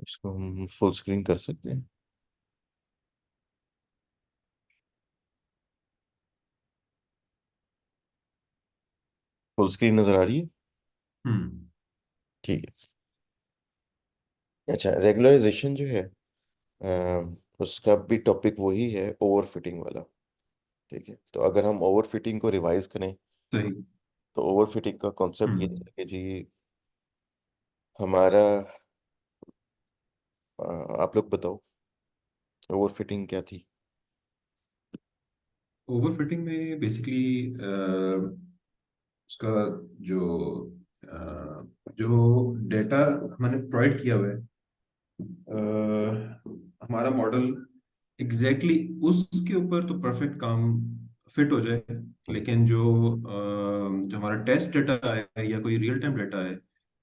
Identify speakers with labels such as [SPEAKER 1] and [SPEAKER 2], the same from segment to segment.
[SPEAKER 1] इसको हम full screen कर सकते हैं। फुल स्क्रीन नजर आ रही है?
[SPEAKER 2] हम्म।
[SPEAKER 1] ठीक है। अच्छा, रेगुलराइजेशन जो है उसका भी टॉपिक वही है, ओवरफिटिंग वाला। ठीक है, तो अगर हम ओवरफिटिंग को रिवाइज करें
[SPEAKER 2] सही।
[SPEAKER 1] तो ओवरफिटिंग का कॉन्सेप्ट ये
[SPEAKER 2] हम्म।
[SPEAKER 1] है कि जी हमारा आप लोग बताओ ओवरफिटिंग क्या थी।
[SPEAKER 2] ओवरफिटिंग में बेसिकली उसका जो जो डेटा हमने प्रोवाइड किया हुआ है, हमारा मॉडल उसके ऊपर तो परफेक्ट काम फिट हो जाए।
[SPEAKER 1] हम्म,
[SPEAKER 2] लेकिन जो हमारा टेस्ट डेटा है या कोई रियल टाइम डेटा है,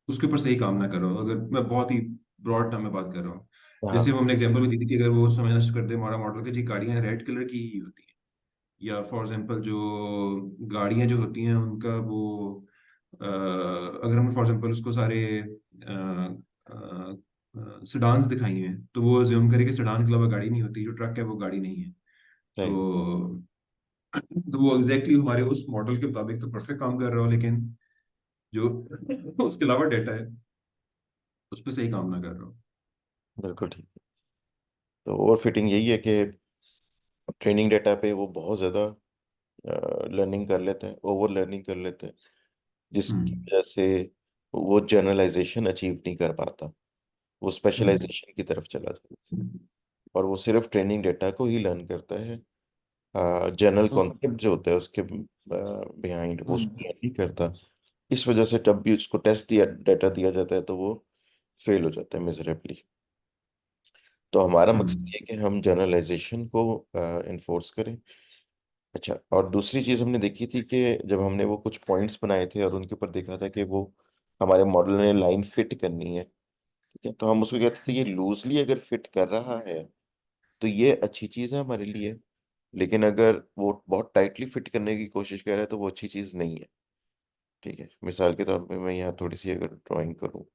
[SPEAKER 2] उसके ऊपर सही काम ना कर रहा हो। अगर मैं बहुत ही ब्रॉड टर्म में बात कर रहा हूँ,
[SPEAKER 1] हाँ,
[SPEAKER 2] जैसे हमने एग्जांपल में दी थी कि अगर वो समझना शुरू कर दे हमारा मॉडल कि जी गाड़ियां रेड कलर की ही होती हैं, या फॉर एग्जांपल जो गाड़ियां जो होती हैं उनका अगर हमने फॉर एग्जांपल उसको सारे सेडान्स दिखाई हैं, तो वो अज्यूम करे कि सेडान के अलावा गाड़ी नहीं होती, जो ट्रक है वो गाड़ी नहीं है।
[SPEAKER 1] सही।
[SPEAKER 2] तो वो एग्जैक्टली हमारे उस मॉडल के मुताबिक तो परफेक्ट काम कर रहा हो, लेकिन जो उसके अलावा डेटा है उस पर सही काम ना कर रहा हो।
[SPEAKER 1] बिल्कुल ठीक। तो ओवरफिटिंग यही है कि ट्रेनिंग डेटा पे वो बहुत ज़्यादा लर्निंग कर लेते हैं, ओवर लर्निंग कर लेते हैं, जिसकी
[SPEAKER 2] हम्म।
[SPEAKER 1] वजह से वो जनरलाइजेशन अचीव नहीं कर पाता, वो
[SPEAKER 2] हम्म।
[SPEAKER 1] स्पेशलाइजेशन की तरफ चला जाता है और वो सिर्फ ट्रेनिंग डेटा को ही लर्न करता है। जनरल कॉन्सेप्ट जो होता है उसके बिहाइंड वो उसको
[SPEAKER 2] हम्म।
[SPEAKER 1] लर्न नहीं करता। इस वजह से जब भी उसको टेस्ट दिया डेटा दिया जाता है तो वो फेल हो जाता है मिजरेबली। तो हमारा मकसद
[SPEAKER 2] हम्म।
[SPEAKER 1] ये है कि हम जनरलाइजेशन को इन्फोर्स करें। अच्छा, और दूसरी चीज़ हमने देखी थी कि जब हमने वो कुछ पॉइंट्स बनाए थे और उनके ऊपर देखा था कि वो हमारे मॉडल ने लाइन फिट करनी है, ठीक है, तो हम उसको कहते थे ये लूजली अगर फिट कर रहा है तो ये अच्छी चीज़ है हमारे लिए, लेकिन अगर वो बहुत टाइटली फिट करने की कोशिश कर रहा है तो वो अच्छी चीज़ नहीं है। ठीक है, मिसाल के तौर पे मैं यहाँ थोड़ी सी अगर ड्राइंग करूँ,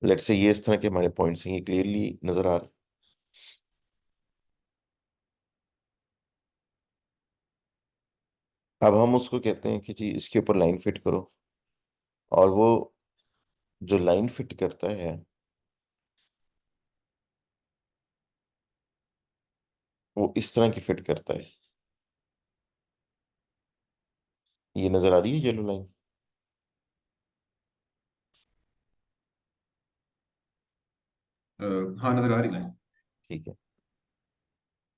[SPEAKER 1] लेट्स से ये इस तरह के हमारे पॉइंट्स हैं, ये क्लियरली नज़र आ रहा है। अब हम उसको कहते हैं कि जी इसके ऊपर लाइन फिट करो, और वो जो लाइन फिट करता है वो इस तरह की फिट करता है। ये नज़र आ रही है येलो लाइन?
[SPEAKER 2] अ, हाँ, नजर आ रही है।
[SPEAKER 1] ठीक है,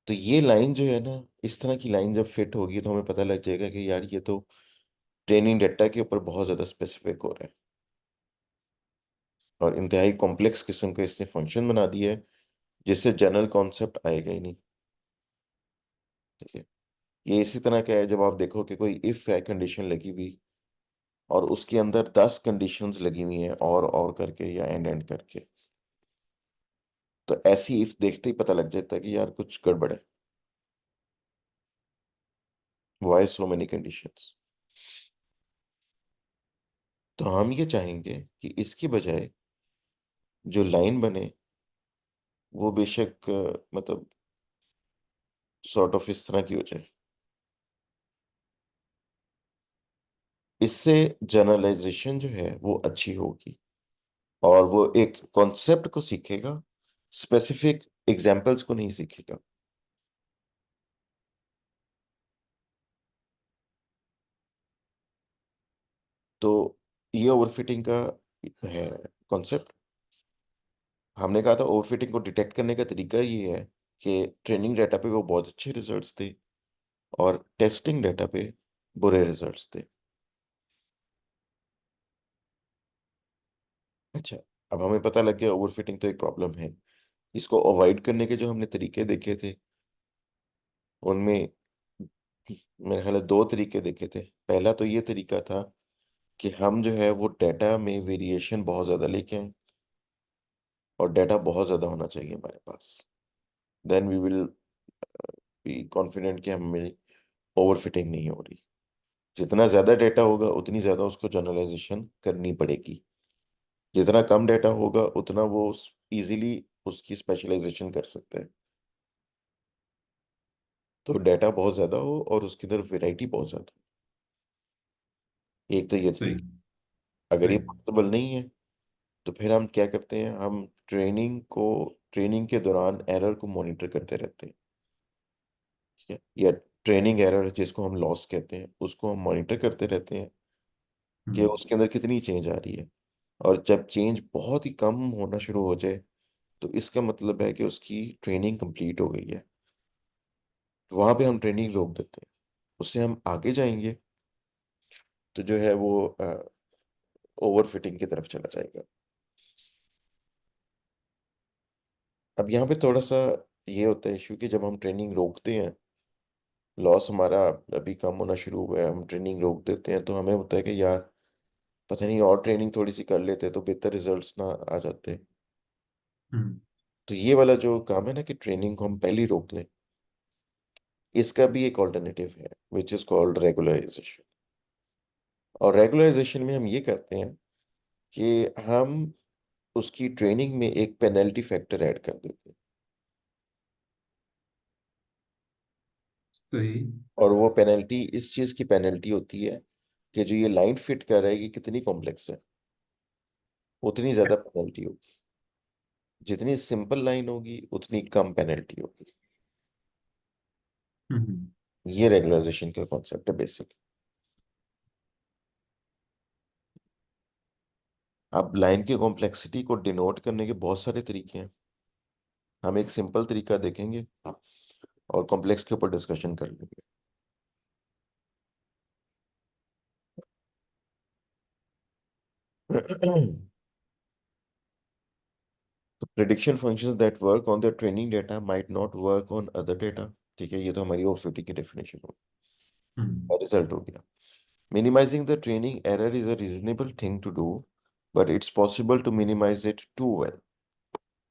[SPEAKER 1] तो ये लाइन जो है ना, इस तरह की लाइन जब फिट होगी तो हमें पता लग जाएगा कि यार ये तो ट्रेनिंग डेटा के ऊपर बहुत ज़्यादा स्पेसिफिक हो रहा है और इंतहाई कॉम्प्लेक्स किस्म का इसने फंक्शन बना दिया है जिससे जनरल कॉन्सेप्ट आएगा ही नहीं। ठीक है, ये इसी तरह का है जब आप देखो कि कोई इफ है कंडीशन लगी हुई और उसके अंदर 10 कंडीशंस लगी हुई हैं और करके या एंड एंड करके, तो ऐसी इफ देखते ही पता लग जाता है कि यार कुछ गड़बड़ है। Why so many conditions? तो हम ये चाहेंगे कि इसकी बजाय जो लाइन बने वो बेशक मतलब सॉर्ट ऑफ इस तरह की हो जाए। इससे जनरलाइजेशन जो है वो अच्छी होगी और वो एक कॉन्सेप्ट को सीखेगा, स्पेसिफिक एग्जाम्पल्स को नहीं सीखेगा। तो ये ओवरफिटिंग का है कॉन्सेप्ट। हमने कहा था ओवरफिटिंग को डिटेक्ट करने का तरीका ये है कि ट्रेनिंग डाटा पे वो बहुत अच्छे रिजल्ट्स थे और टेस्टिंग डाटा पे बुरे रिजल्ट्स थे। अच्छा, अब हमें पता लग गया ओवरफिटिंग तो एक प्रॉब्लम है। इसको अवॉइड करने के जो हमने तरीके देखे थे उनमें मेरे ख्याल है दो तरीके देखे थे। पहला तो ये तरीका था कि हम जो है वो डाटा में वेरिएशन बहुत ज़्यादा लेके आए और डाटा बहुत ज़्यादा होना चाहिए हमारे पास, then we will be confident कि हमें ओवरफिटिंग नहीं हो रही। जितना ज्यादा डेटा होगा उतनी ज्यादा उसको जनरलाइजेशन करनी पड़ेगी, जितना कम डेटा होगा उतना वो इजीली उसकी स्पेशलाइजेशन कर सकते हैं। तो डेटा बहुत ज्यादा हो और उसके अंदर वैरायटी बहुत ज्यादा हो, एक तो ये
[SPEAKER 2] सही।
[SPEAKER 1] तरीका। अगर ये
[SPEAKER 2] सही।
[SPEAKER 1] पॉसिबल नहीं है तो फिर हम क्या करते हैं, हम ट्रेनिंग के दौरान एरर को मॉनिटर करते रहते हैं। ठीक है, या ट्रेनिंग एरर जिसको हम लॉस कहते हैं उसको हम मॉनिटर करते रहते हैं कि
[SPEAKER 2] हम्म।
[SPEAKER 1] उसके अंदर कितनी चेंज आ रही है। और जब चेंज बहुत ही कम होना शुरू हो जाए तो इसका मतलब है कि उसकी ट्रेनिंग कंप्लीट हो गई है। वहां पे हम ट्रेनिंग रोक देते हैं, उससे हम आगे जाएंगे तो जो है वो ओवर फिटिंग की तरफ चला जाएगा। अब यहाँ पे थोड़ा सा ये होता है इशू कि जब हम ट्रेनिंग रोकते हैं, लॉस हमारा अभी कम होना शुरू हुआ है, हम ट्रेनिंग रोक देते हैं तो हमें होता है कि यार पता नहीं और ट्रेनिंग थोड़ी सी कर लेते तो बेहतर रिजल्ट्स ना आ जाते।
[SPEAKER 2] हम्म।
[SPEAKER 1] तो ये वाला जो काम है ना कि ट्रेनिंग को हम पहले ही रोक लें, इसका भी एक ऑल्टरनेटिव है विच इज कॉल्ड रेगुलराइजेशन। और रेगुलराइजेशन में हम ये करते हैं कि हम उसकी ट्रेनिंग में एक पेनल्टी फैक्टर ऐड कर देते हैं।
[SPEAKER 2] सही।
[SPEAKER 1] और वो पेनल्टी इस चीज की पेनल्टी होती है कि जो ये लाइन फिट कर रहा है ये कितनी कॉम्प्लेक्स है, उतनी ज्यादा पेनल्टी होगी। जितनी सिंपल लाइन होगी उतनी कम पेनल्टी होगी।
[SPEAKER 2] हम्म।
[SPEAKER 1] ये रेगुलराइजेशन का कॉन्सेप्ट है बेसिक। अब लाइन की कॉम्प्लेक्सिटी को डिनोट करने के बहुत सारे तरीके हैं। हम एक सिंपल तरीका देखेंगे और कॉम्प्लेक्स के ऊपर डिस्कशन कर लेंगे। तो prediction functions that work on the training data might not work on other data. ठीक है, ये तो हमारी ओसीटी की डेफिनेशन हो,
[SPEAKER 2] हम्म।
[SPEAKER 1] और रिजल्ट हो गया। Minimising the training error is a reasonable thing to do, but it's possible to minimise it too well.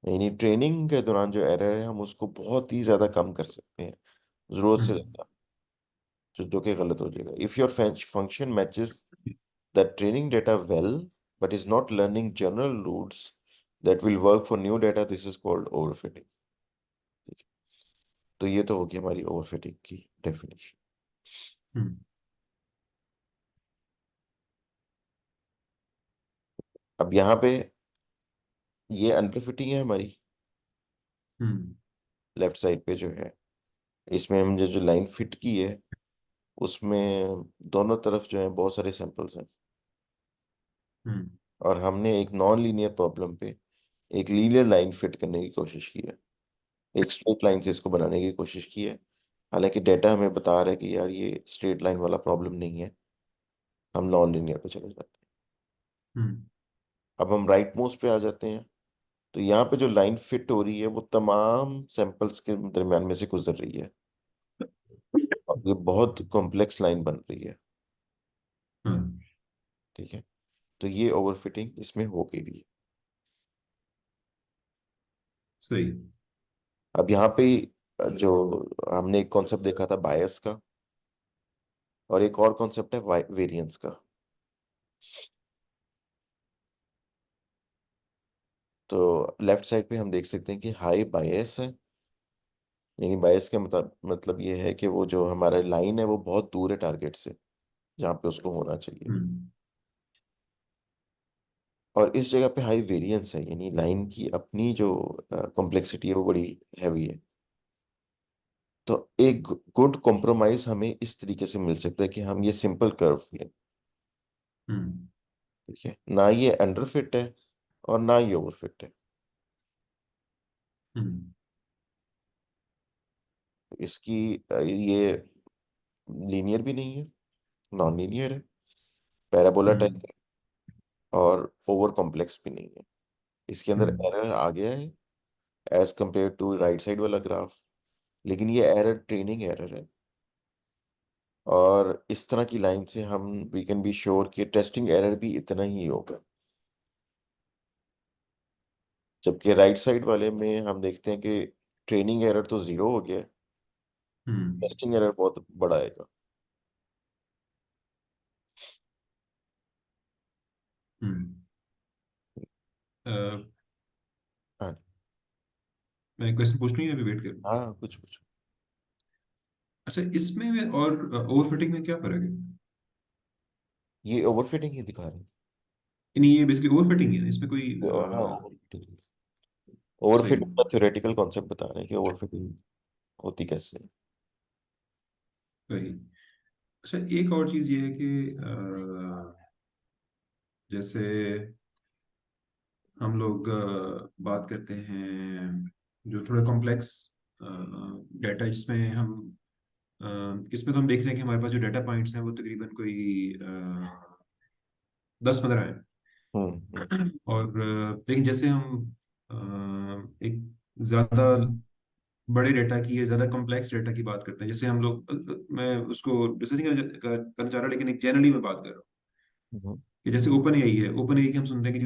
[SPEAKER 1] यानी ट्रेनिंग के दौरान जो एरर है हम उसको बहुत ही ज्यादा कम कर सकते हैं, जरूरत से
[SPEAKER 2] हम्म।
[SPEAKER 1] ज्यादा, जो कि गलत हो जाएगा। If your function matches the training data well but is not learning general rules that will work for new data, this is called overfitting. तो ये तो होगी हमारी ओवरफिटिंग की डेफिनेशन।
[SPEAKER 2] हम्म।
[SPEAKER 1] अब यहाँ पे ये अंडरफिटिंग है हमारी
[SPEAKER 2] हम्म।
[SPEAKER 1] लेफ्ट साइड पे जो है, इसमें हम जो जो लाइन फिट की है उसमें दोनों तरफ जो है बहुत सारे सैंपल्स हैं।
[SPEAKER 2] हम्म।
[SPEAKER 1] और हमने एक नॉन लीनियर प्रॉब्लम पे एक लीनियर लाइन फिट करने की कोशिश की है, एक स्ट्रेट लाइन से इसको बनाने की कोशिश की है। हालांकि डेटा हमें बता रहा है कि यार ये स्ट्रेट लाइन वाला प्रॉब्लम नहीं है, हम नॉन लीनियर पे चले जाते हैं।
[SPEAKER 2] हम्म।
[SPEAKER 1] अब हम राइट मोस्ट पे आ जाते हैं। तो यहाँ पे जो लाइन फिट हो रही है वो तमाम सैंपल्स के दरमियान में से गुजर रही है, और ये बहुत कॉम्प्लेक्स लाइन बन रही है।
[SPEAKER 2] हाँ।
[SPEAKER 1] ठीक है, तो ये ओवरफिटिंग इसमें हो गई भी है।
[SPEAKER 2] सही।
[SPEAKER 1] अब यहाँ पे जो हमने एक कॉन्सेप्ट देखा था बायस का, और एक और कॉन्सेप्ट है वेरिएंस का। तो लेफ्ट साइड पे हम देख सकते हैं कि हाई बायस है। यानी बायस का मतलब ये है कि वो जो हमारा लाइन है वो बहुत दूर है टारगेट से, जहाँ पे उसको होना चाहिए।
[SPEAKER 2] हम्म।
[SPEAKER 1] और इस जगह पे हाई वेरिएंस है, यानी लाइन की अपनी जो कॉम्प्लेक्सिटी है वो बड़ी हैवी है। तो एक गुड कॉम्प्रोमाइज हमें इस तरीके से मिल सकता है कि हम ये सिंपल कर्व लें।
[SPEAKER 2] हम्म।
[SPEAKER 1] ठीक है, ना ये अंडर फिट है और ना ये ओवर फिट है।
[SPEAKER 2] हम्म।
[SPEAKER 1] इसकी ये लीनियर भी नहीं है, नॉन लीनियर है, पैराबोला टाइप
[SPEAKER 2] हम्म।
[SPEAKER 1] है, और ओवर कॉम्प्लेक्स भी नहीं है। इसके अंदर
[SPEAKER 2] हम्म।
[SPEAKER 1] एरर आ गया है as compare to right side वाला ग्राफ, लेकिन ये एरर ट्रेनिंग एरर है। और इस तरह की लाइन से हम वी कैन बी श्योर कि टेस्टिंग एरर भी इतना ही होगा। जबकि राइट साइड वाले में हम देखते हैं कि ट्रेनिंग एरर तो जीरो हो गया है,
[SPEAKER 2] हम्म।
[SPEAKER 1] टेस्टिंग एरर बहुत बड़ा आएगा।
[SPEAKER 2] हम्म। अ,
[SPEAKER 1] हाँ।
[SPEAKER 2] मैं क्वेश्चन पूछ लूँ या अभी वेट करूँ?
[SPEAKER 1] हाँ, कुछ कुछ।
[SPEAKER 2] अच्छा, इसमें और ओवरफिटिंग में क्या फर्क है?
[SPEAKER 1] ये ओवरफिटिंग ही दिखा रहे
[SPEAKER 2] नहीं, ये बेसिकली ओवरफिटिंग है, इसमें कोई
[SPEAKER 1] हैं। हाँ, ओवरफिटिंग।
[SPEAKER 2] सही।
[SPEAKER 1] ओवरफिटिंग का थ्योरेटिकल कॉन्सेप्ट बता रहे हैं कि ओवरफिटिंग होती कैसे है।
[SPEAKER 2] सही। अच्छा, एक और चीज ये है कि जैसे हम लोग बात करते हैं जो थोड़ा कॉम्प्लेक्स डाटा, जिसमें हम इसमें तो हम देख रहे हैं कि हमारे पास जो डाटा पॉइंट्स हैं वो तकरीबन कोई 10-15 हैं।
[SPEAKER 1] हम्म।
[SPEAKER 2] और लेकिन जैसे हम एक ज़्यादा बड़े डाटा की या ज़्यादा कॉम्प्लेक्स डाटा की बात करते हैं, जैसे हम लोग मैं उसको डिस्कस नहीं करना चाह रहा, लेकिन एक जनरली मैं बात कर रहा हूँ
[SPEAKER 1] हम्म।
[SPEAKER 2] कि जैसे ओपन एआई है, ओपन एआई की हम सुनते हैं कि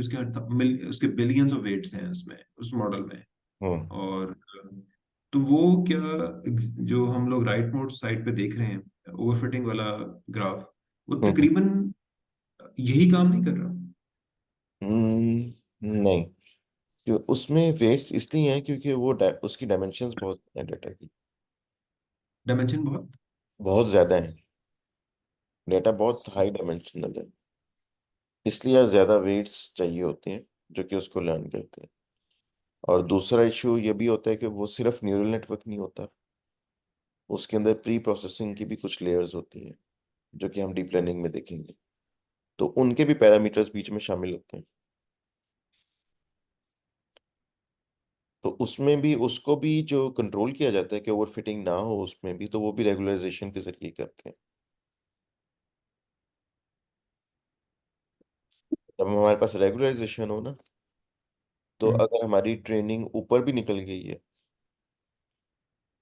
[SPEAKER 2] उसके बिलियंस ऑफ वेट्स हैं उसमें, उस मॉडल में।
[SPEAKER 1] हम्म।
[SPEAKER 2] और तो वो क्या, जो हम लोग राइट मोड साइड पे देख रहे हैं ओवरफिटिंग वाला ग्राफ, वो
[SPEAKER 1] हम्म।
[SPEAKER 2] तकरीबन यही काम नहीं कर रहा?
[SPEAKER 1] नहीं, उसमें वेट्स इसलिए हैं क्योंकि वो उसकी डायमेंशंस बहुत हैं डेटा की।
[SPEAKER 2] डायमेंशन बहुत।
[SPEAKER 1] बहुत ज्यादा है। डेटा बहुत हाई डायमेंशनल है, इसलिए ज्यादा वेट्स चाहिए होते हैं जो कि उसको लर्न करते हैं। और दूसरा इशू ये भी होता है कि वो सिर्फ न्यूरल नेटवर्क नहीं होता, उसके अंदर प्री प्रोसेसिंग की भी कुछ लेयर्स होती हैं जो कि हम डीप लर्निंग में देखेंगे। तो उनके भी पैरामीटर्स बीच में शामिल होते हैं। तो उसमें भी उसको भी जो कंट्रोल किया जाता है कि ओवरफिटिंग ना हो उसमें भी, तो वो भी रेगुलराइजेशन के जरिए करते हैं। जब हमारे पास रेगुलराइजेशन हो ना, तो
[SPEAKER 2] हम्म।
[SPEAKER 1] अगर हमारी ट्रेनिंग ऊपर भी निकल गई है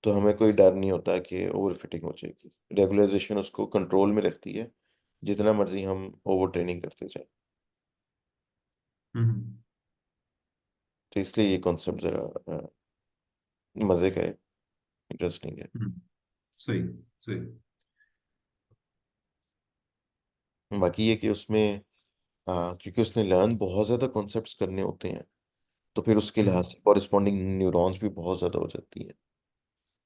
[SPEAKER 1] तो हमें कोई डर नहीं होता कि ओवरफिटिंग हो जाएगी। रेगुलराइजेशन उसको कंट्रोल में रखती है, जितना मर्जी हम ओवर ट्रेनिंग करते जाए।
[SPEAKER 2] हम्म।
[SPEAKER 1] तो इसलिए ये कॉन्सेप्ट जरा मजे का है, इंटरेस्टिंग है।
[SPEAKER 2] हम्म। सही। सही।
[SPEAKER 1] बाकी ये कि उसमें क्योंकि उसने लर्न बहुत ज़्यादा कॉन्सेप्ट्स करने होते हैं, तो फिर उसके लिहाज
[SPEAKER 2] हम्म।
[SPEAKER 1] से कॉरिस्पॉन्डिंग न्यूरॉन्स भी बहुत ज़्यादा हो जाती हैं,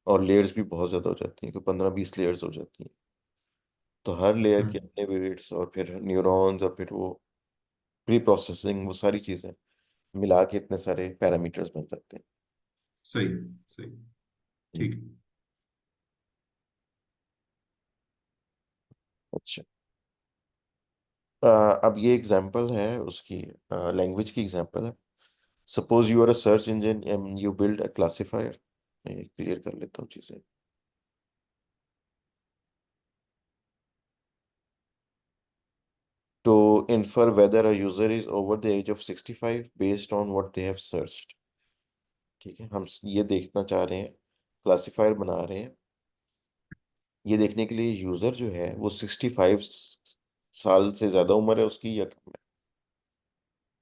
[SPEAKER 1] और लेयर्स भी बहुत ज़्यादा हो जाती हैं, कि 15-20 लेयर्स हो जाती हैं। तो हर लेयर के
[SPEAKER 2] हम्म।
[SPEAKER 1] अपने वेट्स और फिर न्यूरॉन्स और फिर वो प्री प्रोसेसिंग, वो सारी चीज़ें मिला के इतने सारे पैरामीटर्स बन जाते हैं।
[SPEAKER 2] सही। सही।
[SPEAKER 1] हम्म।
[SPEAKER 2] ठीक है।
[SPEAKER 1] अच्छा। अब ये एग्जांपल है उसकी, लैंग्वेज की एग्जांपल है। Suppose you are a search engine and you build a classifier. मैं क्लियर कर लेता हूँ चीज़ें। To infer whether a user is over the age of 65 based on what they have searched। ठीक है, हम ये देखना चाह रहे हैं, क्लासिफायर बना रहे हैं ये देखने के लिए यूजर जो है वो 65 साल से ज्यादा उम्र है उसकी या कम है।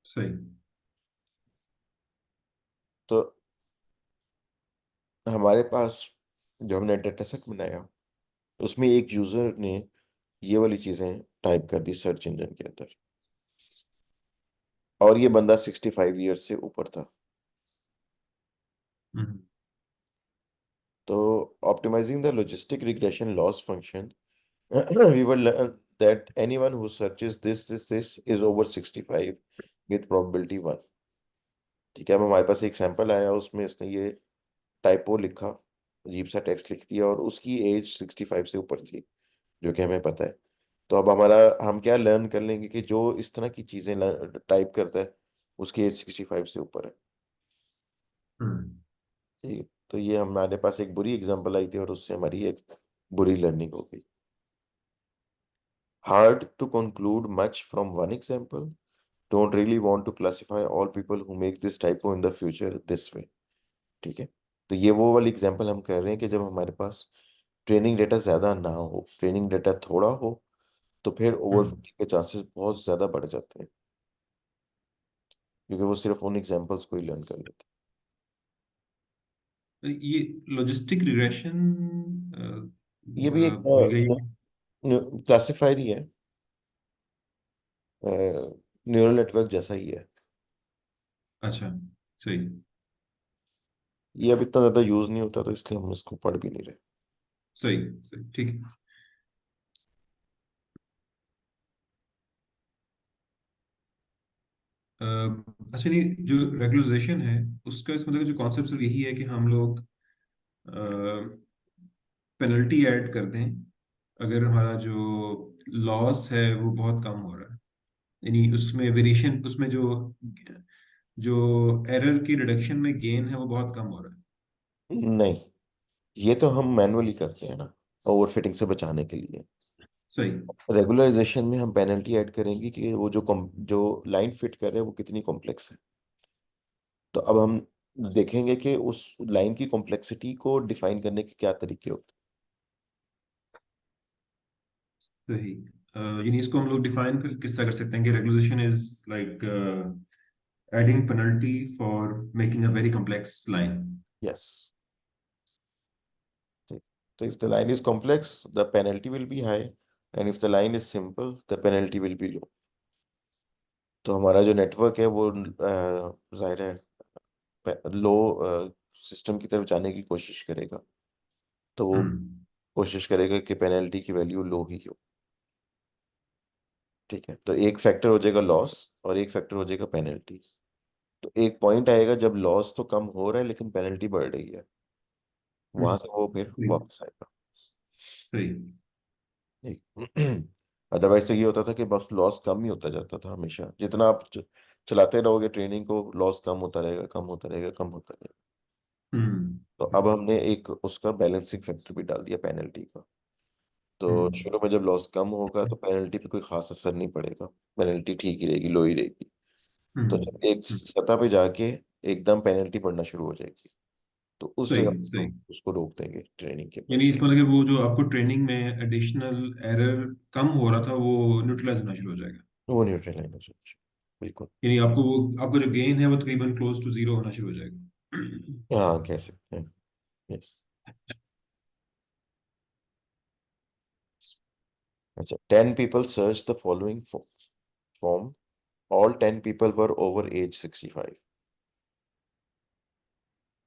[SPEAKER 2] सही।
[SPEAKER 1] तो हमारे पास जो हमने डेटा सेट बनाया, उसमें एक यूजर ने ये वाली चीजें टाइप कर दी सर्च इंजन के अंदर, और ये बंदा 65 ईयर्स से ऊपर था।
[SPEAKER 2] हम्म।
[SPEAKER 1] तो optimising the logistic regression loss function, we will learn that anyone who searches this is over 65 with probability 1। ठीक है, अब हमारे पास एक सैंपल आया, उसमें इसने ये टाइपो लिखा, अजीब सा टेक्स्ट लिख दिया, और उसकी एज 65 से ऊपर थी, जो कि हमें पता है। तो अब हम क्या लर्न कर लेंगे कि जो इस तरह की चीजें टाइप करता है उसकी एज 65 से ऊपर है।
[SPEAKER 2] हम्म।
[SPEAKER 1] ठीक है? तो ये हमारे पास एक बुरी एग्जांपल आई थी और उससे हमारी एक बुरी लर्निंग हो गई। Hard to conclude much from one example. Don't really want to classify all people who make this typo in the future this way। ठीक है, तो ये वो वाली एग्जांपल हम कर रहे हैं कि जब हमारे पास ट्रेनिंग डेटा ज्यादा ना हो, ट्रेनिंग डेटा थोड़ा हो, तो फिर
[SPEAKER 2] हम्म।
[SPEAKER 1] ओवरफिटिंग के चांसेस बहुत ज्यादा बढ़ जाते हैं, क्योंकि वो सिर्फ उन एग्जांपल्स को ही लर्न कर लेते
[SPEAKER 2] ये लॉजिस्टिक रिग्रेशन
[SPEAKER 1] ये भी एक
[SPEAKER 2] भूल गई।
[SPEAKER 1] क्लासिफायर ही है, न्यूरल नेटवर्क जैसा ही है।
[SPEAKER 2] अच्छा, सही।
[SPEAKER 1] ये अब इतना ज्यादा यूज नहीं होता, तो इसलिए हम इसको पढ़ भी नहीं रहे।
[SPEAKER 2] सही, सही, ठीक है। अ, अच्छा, नहीं, जो रेगुलराइजेशन है उसका इस मतलब जो कॉन्सेप्ट सिर्फ यही है कि हम लोग पेनल्टी ऐड कर दें अगर हमारा जो लॉस है वो बहुत कम हो रहा है। यानी उसमें वेरिएशन, उसमें जो जो एरर की रिडक्शन में गेन है वो बहुत कम हो रहा है।
[SPEAKER 1] नहीं, ये तो हम मैनुअली करते हैं ना, ओवरफिटिंग से बचाने के लिए।
[SPEAKER 2] सही।
[SPEAKER 1] रेगुलराइजेशन में हम पेनल्टी ऐड करेंगे कि वो जो लाइन फिट कर रहे हैं वो कितनी कॉम्प्लेक्स है। तो अब हम देखेंगे कि उस लाइन की कॉम्प्लेक्सिटी को डिफाइन करने के क्या तरीके होते
[SPEAKER 2] सही। यानी इसको हम लोग डिफाइन फिर किस तरह कर सकते हैं कि regulation is like adding penalty for making a very complex line.
[SPEAKER 1] हैं। यस। तो if the line is complex the penalty will be high, and if the line is simple the penalty will be low. तो हमारा जो network है वो जाहिर है लो system की तरफ जाने की कोशिश करेगा। तो वो
[SPEAKER 2] हम्म।
[SPEAKER 1] कोशिश करेगा कि पेनल्टी की वैल्यू लो ही हो। ठीक है, तो एक फैक्टर हो जाएगा लॉस और एक फैक्टर हो जाएगा पेनल्टी। तो एक पॉइंट आएगा जब लॉस तो कम हो रहा है लेकिन पेनल्टी बढ़ रही है, वहां से वो फिर
[SPEAKER 2] सही,
[SPEAKER 1] वापस आएगा।
[SPEAKER 2] सही।
[SPEAKER 1] अदरवाइज तो ये होता था कि बस लॉस कम ही होता जाता था हमेशा, जितना आप चलाते रहोगे ट्रेनिंग को लॉस कम होता रहेगा, कम होता रहेगा, कम होता रहेगा।
[SPEAKER 2] हम्म।
[SPEAKER 1] तो अब हमने एक उसका बैलेंसिंग फैक्टर भी डाल दिया पेनल्टी का। तो
[SPEAKER 2] हम्म।
[SPEAKER 1] शुरू में जब लॉस कम होगा तो पेनल्टी पे कोई खास असर नहीं पड़ेगा, पेनल्टी ठीक ही रहेगी, लो ही रहेगी। तो
[SPEAKER 2] हम्म।
[SPEAKER 1] जब एक सतह पे जाके एकदम पेनल्टी पड़ना शुरू हो जाएगी, तो उस
[SPEAKER 2] सही,
[SPEAKER 1] जगह
[SPEAKER 2] सही।
[SPEAKER 1] हम उसको रोक देंगे ट्रेनिंग के
[SPEAKER 2] यानी
[SPEAKER 1] बाद।
[SPEAKER 2] इसका मतलब कि वो जो आपको ट्रेनिंग में एडिशनल एरर कम हो रहा था वो न्यूट्रलाइज होना शुरू हो जाएगा।
[SPEAKER 1] वो न्यूट्रल लाइन हो जाएगी, बिल्कुल।
[SPEAKER 2] यानी आपको वो, आपका जो गेन है वो तकरीबन क्लोज टू जीरो होना शुरू हो जाएगा।
[SPEAKER 1] हाँ, कह सकते हैं। यस। अच्छा, 10 people search the following form. All 10 people were over age 65.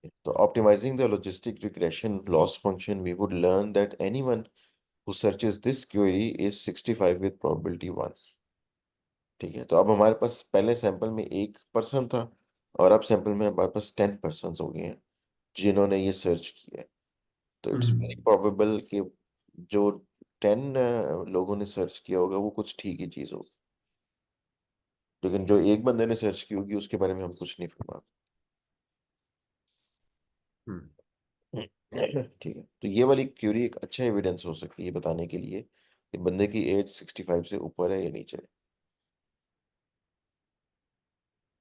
[SPEAKER 1] So optimizing the logistic regression loss function, we would learn that anyone who searches this query is 65 with probability 1. ठीक है, तो अब हमारे पास पहले सैंपल में 1 person था, और अब सैंपल में हमारे पास 10 पर्सन हो गए हैं जिन्होंने ये सर्च किया है। तो इट्स वेरी
[SPEAKER 2] हम्म।
[SPEAKER 1] प्रोबेबल कि जो 10 लोगों ने सर्च किया होगा वो कुछ ठीक ही चीज होगी, लेकिन जो एक बंदे ने सर्च की होगी उसके बारे में हम कुछ नहीं फरमा।
[SPEAKER 2] हम्म।
[SPEAKER 1] ठीक है, तो ये वाली क्यूरी एक अच्छा एविडेंस हो सकती है बताने के लिए कि बंदे की एज 65 से ऊपर है या नीचे है।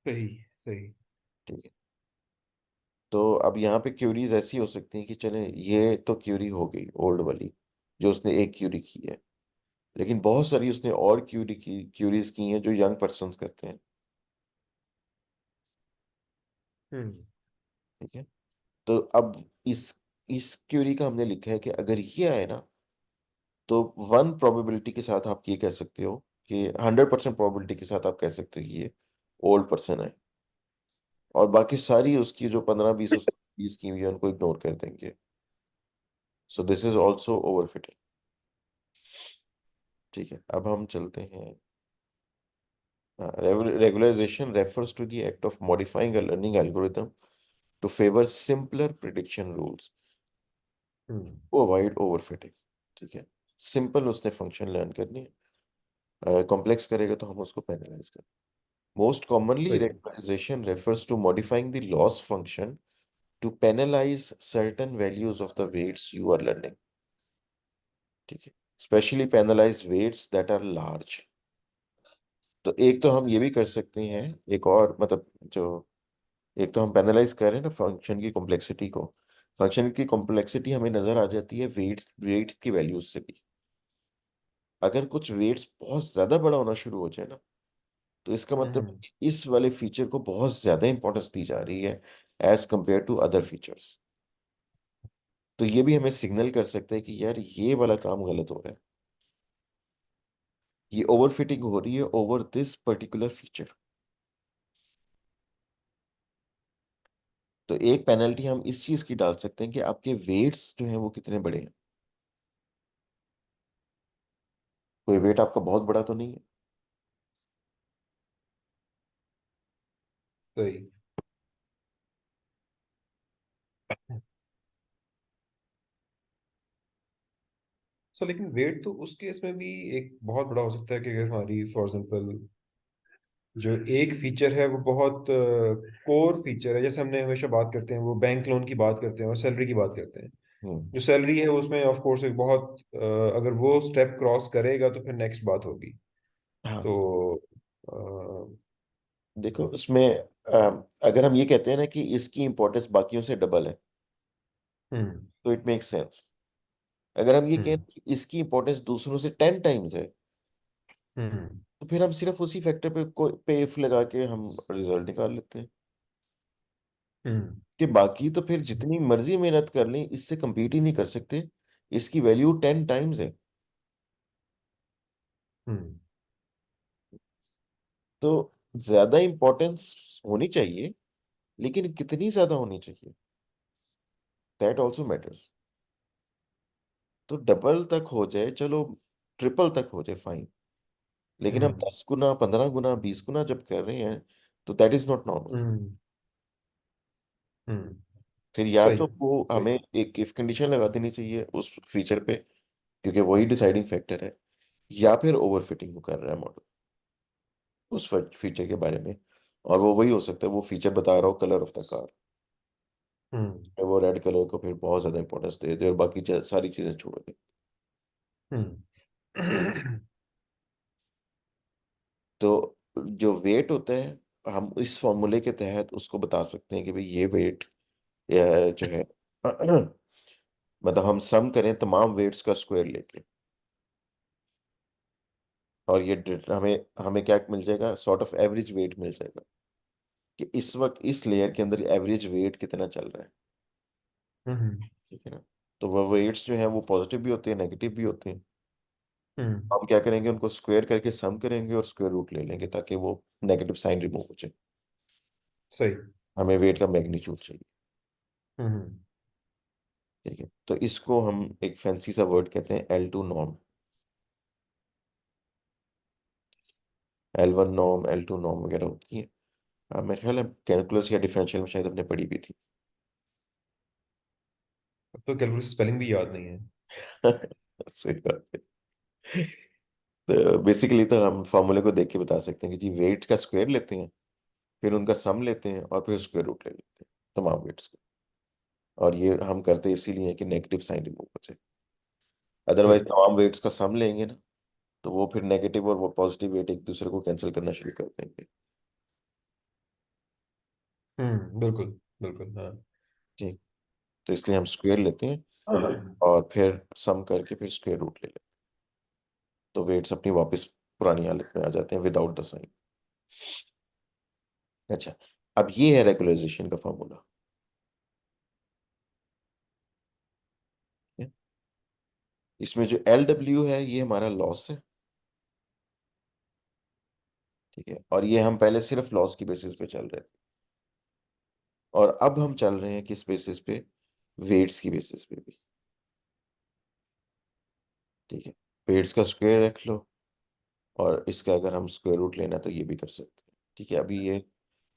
[SPEAKER 2] सही, सही।
[SPEAKER 1] ठीक है, तो अब यहाँ पे क्यूरीज ऐसी हो सकती हैं कि चले ये तो क्यूरी हो गई ओल्ड वाली, जो उसने एक क्यूरी की है, लेकिन बहुत सारी उसने और क्यूरीज की हैं जो यंग पर्सन करते हैं।
[SPEAKER 2] हम्म।
[SPEAKER 1] ठीक है, तो अब इस क्यूरी का हमने लिखा है कि अगर ये आए ना, तो 1 प्रोबेबिलिटी के साथ आप ये कह सकते हो कि 100% प्रोबेबिलिटी के साथ आप कह सकते हो कि ये ओल्ड पर्सन है, और बाकी सारी उसकी जो 15-20 20 की हुई है उनको इग्नोर कर देंगे। So this is also overfitting. ठीक है, अब हम चलते हैं। Regularization refers to the act of modifying a learning algorithm to favor simpler prediction rules
[SPEAKER 2] hmm.
[SPEAKER 1] to avoid overfitting। ठीक है, सिंपल उसने फंक्शन लर्न करनी है, कॉम्प्लेक्स करेगा तो हम उसको पेनलाइज करें। Most commonly,
[SPEAKER 2] सही।
[SPEAKER 1] regularization refers to modifying the loss function to penalize certain values of the weights you are learning। ठीक है, especially penalize weights that are large। तो एक तो हम ये भी कर सकते हैं, एक और मतलब जो एक तो हम पेनलाइज कर रहे हैं ना फंक्शन की कॉम्प्लेक्सिटी को। फंक्शन की कॉम्प्लेक्सिटी हमें नजर आ जाती है वेट की वैल्यूज से भी। अगर कुछ वेट्स बहुत ज्यादा बड़ा होना शुरू हो जाए ना, तो इसका मतलब है
[SPEAKER 2] हम्म।
[SPEAKER 1] कि इस वाले फीचर को बहुत ज्यादा इंपॉर्टेंस दी जा रही है as compare to other features. तो ये भी हमें सिग्नल कर सकता है कि यार ये वाला काम गलत हो रहा है, ये ओवरफिटिंग हो रही है ओवर दिस पर्टिकुलर फीचर। तो एक पेनल्टी हम इस चीज की डाल सकते हैं कि आपके वेट्स जो हैं वो कितने बड़े हैं। कोई वेट आपका बहुत बड़ा तो नहीं है।
[SPEAKER 2] सही। सो लेकिन वेट तो उस केस में भी एक बहुत बड़ा हो सकता है कि अगर हमारी फॉर एग्जांपल जो एक फीचर है वो बहुत कोर फीचर है, जैसे हमने हमेशा बात करते हैं वो बैंक लोन की बात करते हैं और सैलरी की बात करते हैं।
[SPEAKER 1] हम्म।
[SPEAKER 2] जो सैलरी है उसमें ऑफ कोर्स एक बहुत अगर वो स्टेप क्रॉस करेगा तो फिर नेक्स्ट बात होगी।
[SPEAKER 1] हाँ,
[SPEAKER 2] तो अ,
[SPEAKER 1] देखो उसमें अगर हम ये कहते हैं ना कि इसकी इंपॉर्टेंस बाकियों से डबल है,
[SPEAKER 2] हम्म
[SPEAKER 1] तो इट मेक्स सेंस। अगर हम ये कहें
[SPEAKER 2] हम्म
[SPEAKER 1] कि इसकी इंपॉर्टेंस दूसरों से 10 टाइम्स है,
[SPEAKER 2] हम्म
[SPEAKER 1] तो फिर हम सिर्फ उसी फैक्टर पे इफ लगा के हम रिजल्ट निकाल लेते हैं
[SPEAKER 2] हम्म
[SPEAKER 1] कि बाकी तो फिर जितनी मर्जी मेहनत कर लें इससे compete ही नहीं कर सकते, इसकी वैल्यू 10 टाइम्स है।
[SPEAKER 2] हम्म
[SPEAKER 1] तो ज्यादा इंपॉर्टेंस होनी चाहिए, लेकिन कितनी ज्यादा होनी चाहिए, दैट ऑल्सो मैटर्स। तो डबल तक हो जाए चलो, ट्रिपल तक हो जाए फाइन, लेकिन हम
[SPEAKER 2] हम्म
[SPEAKER 1] 10 गुना 15 गुना 20 गुना जब कर रहे हैं, तो दैट इज नॉट नॉर्मल।
[SPEAKER 2] हम्म हम्म,
[SPEAKER 1] फिर या
[SPEAKER 2] सही
[SPEAKER 1] तो वो
[SPEAKER 2] सही।
[SPEAKER 1] हमें एक इफ कंडीशन लगा देनी चाहिए उस फीचर पे, क्योंकि वही डिसाइडिंग फैक्टर है, या फिर ओवरफिटिंग को कर रहा है मॉडल उस फीचर के बारे में। और वो वही हो सकता है, वो फीचर बता रहा हो कलर ऑफ द कार,
[SPEAKER 2] हम्म
[SPEAKER 1] वो रेड कलर को फिर बहुत ज्यादा इंपॉर्टेंस दे दे और बाकी सारी चीजें छोड़ दे।
[SPEAKER 2] हम्म
[SPEAKER 1] तो जो वेट होता है, हम इस फॉर्मूले के तहत उसको बता सकते हैं कि भाई ये वेट जो है मतलब हम सम करें तमाम वेट्स का स्क्वायर लेके, और ये हमें हमें क्या मिल जाएगा, सॉर्ट ऑफ एवरेज वेट मिल जाएगा कि इस वक्त इस लेयर के अंदर एवरेज वेट कितना चल रहा है।
[SPEAKER 2] हम्म
[SPEAKER 1] ठीक है ना। तो वो वेट्स जो है वो पॉजिटिव भी होते हैं नेगेटिव भी होते हैं।
[SPEAKER 2] हम्म,
[SPEAKER 1] हम क्या करेंगे, उनको स्क्वायर करके सम करेंगे और स्क्वायर रूट ले लेंगे ताकि वो नेगेटिव साइन रिमूव हो जाए।
[SPEAKER 2] सही।
[SPEAKER 1] हमें वेट का मैग्नीट्यूड चाहिए।
[SPEAKER 2] हम्म
[SPEAKER 1] ठीक है, तो इसको हम एक फैंसी सा वर्ड कहते हैं L2 norm. L1 norm L2 norm वगैरह होती है। मेरे ख्याल है कैलकुलस या डिफरेंशियल में शायद हमने पढ़ी भी थी।
[SPEAKER 2] अब तो कैलकुलस स्पेलिंग भी याद नहीं है।
[SPEAKER 1] सही बात है। तो बेसिकली तो हम फॉर्मूले को देख के बता सकते हैं कि जी वेट का स्क्वायर लेते हैं, फिर उनका सम लेते हैं और फिर स्क्वायर रूट ले लेते हैं तमाम वेट्स का। और ये हम करते इसीलिए हैं कि नेगेटिव साइन रिमूव हो जाए। अदरवाइज
[SPEAKER 2] हम्म
[SPEAKER 1] तमाम वेट्स का सम लेंगे ना, तो वो फिर नेगेटिव और वो पॉजिटिव वेट एक दूसरे को कैंसिल करना शुरू कर देंगे।
[SPEAKER 2] बिल्कुल बिल्कुल हाँ।
[SPEAKER 1] ठीक। तो इसलिए हम स्क्वायर लेते हैं और फिर सम करके फिर स्क्वायर रूट ले लेते हैं, तो वेट्स अपनी वापस पुरानी हालत में आ जाते हैं विदाउट द साइन। अच्छा, अब ये है रेगुलराइजेशन का फॉर्मूला। इसमें जो LW है ये हमारा लॉस है। ठीक है, और ये हम पहले सिर्फ लॉस की बेसिस पे चल रहे थे, और अब हम चल रहे हैं किस बेसिस पे, वेट्स की बेसिस पे भी। ठीक है, वेट्स का स्क्वायर रख लो, और इसका अगर हम स्क्वायर रूट लेना तो ये भी कर सकते हैं। ठीक है, अभी ये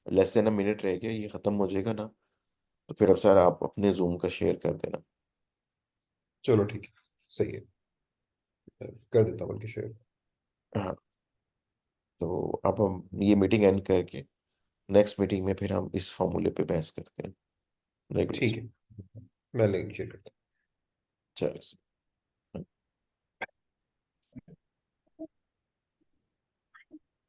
[SPEAKER 1] लेस देन अ मिनट रह गया, ये खत्म हो जाएगा ना, तो फिर अब सर आप अपने जूम का शेयर कर देना।
[SPEAKER 2] चलो ठीक है, सही है, कर देता हूँ बल्कि शेयर।
[SPEAKER 1] हाँ, तो अब हम ये मीटिंग एंड करके नेक्स्ट मीटिंग में फिर हम इस फॉर्मूले पे बहस करते हैं
[SPEAKER 2] ठीक
[SPEAKER 1] रेगुलेशन।
[SPEAKER 2] है, मैं लिंक शेयर करता हूँ।
[SPEAKER 1] चलो।